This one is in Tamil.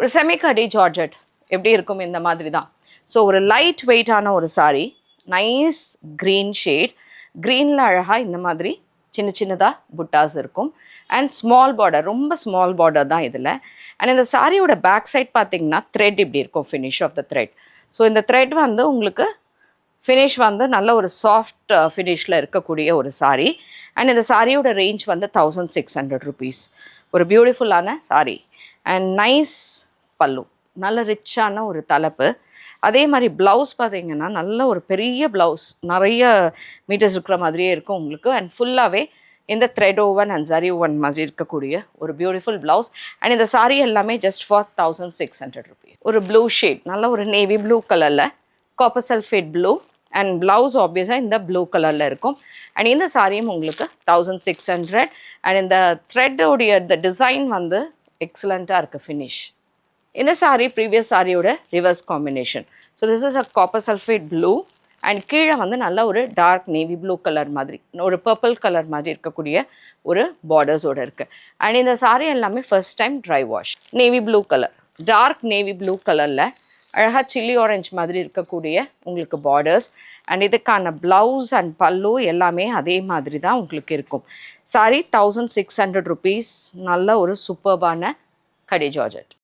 ஒரு செமி கடி ஜார்ஜெட் எப்படி இருக்கும் இந்த மாதிரி தான். ஸோ ஒரு லைட் வெயிட்டான ஒரு சாரீ, நைஸ் க்ரீன் ஷேட், க்ரீனில் அழகாக இந்த மாதிரி சின்ன சின்னதாக புட்டாஸ் இருக்கும். அண்ட் ஸ்மால் பார்டர், ரொம்ப ஸ்மால் பார்டர் தான் இதில். அண்ட் இந்த சாரியோட பேக் சைட் பார்த்தீங்கன்னா த்ரெட் இப்படி இருக்கும், finish of the thread. So இந்த த்ரெட் வந்து உங்களுக்கு ஃபினிஷ் வந்து நல்ல ஒரு சாஃப்ட் ஃபினிஷில் இருக்கக்கூடிய ஒரு சாரீ. அண்ட் இந்த சாரியோட ரேஞ்ச் வந்து 1600 rupees. ஒரு பியூட்டிஃபுல்லான சாரீ அண்ட் நைஸ் பல்லு, நல்ல ரிச்சான ஒரு தலைப்பு. அதே மாதிரி ப்ளவுஸ் பார்த்தீங்கன்னா நல்ல ஒரு பெரிய ப்ளவுஸ், நிறைய மீட்டர்ஸ் இருக்கிற மாதிரியே இருக்கும் உங்களுக்கு. அண்ட் ஃபுல்லாகவே இந்த thread woven and zari woven மாதிரி இருக்கக்கூடிய ஒரு பியூட்டிஃபுல் ப்ளவுஸ். அண்ட் இந்த சாரீ எல்லாமே ஜஸ்ட் ஃபார் 1600 rupees. ஒரு ப்ளூ ஷேட், நல்ல ஒரு நேவி ப்ளூ கலரில், copper sulphate blue. And blouse ஆப்வியஸாக இந்த ப்ளூ கலரில் இருக்கும். அண்ட் இந்த சாரியும் உங்களுக்கு 1600. அண்ட் இந்த த்ரெட்டோடைய இந்த டிசைன் வந்து எக்ஸலண்ட்டாக இருக்குது ஃபினிஷ். இந்த சாரீ ப்ரீவியஸ் சாரியோட reverse combination. So this is a copper sulphate blue. And கீழே வந்து நல்ல ஒரு டார்க் நேவி ப்ளூ கலர் மாதிரி, ஒரு பர்பிள் கலர் மாதிரி இருக்கக்கூடிய ஒரு பார்டர்ஸோடு இருக்குது. அண்ட் இந்த சாரீ எல்லாமே first time dry wash. Navy blue colour, dark navy blue கலரில் அழகாக சில்லி ஆரஞ்சு மாதிரி இருக்கக்கூடிய உங்களுக்கு பார்டர்ஸ். அண்ட் இதுக்கான ப்ளவுஸ் அண்ட் பல்லு எல்லாமே அதே மாதிரி தான் உங்களுக்கு இருக்கும். சாரி 1600 rupees. நல்ல ஒரு சூப்பர்பான கடி ஜார்ஜெட்.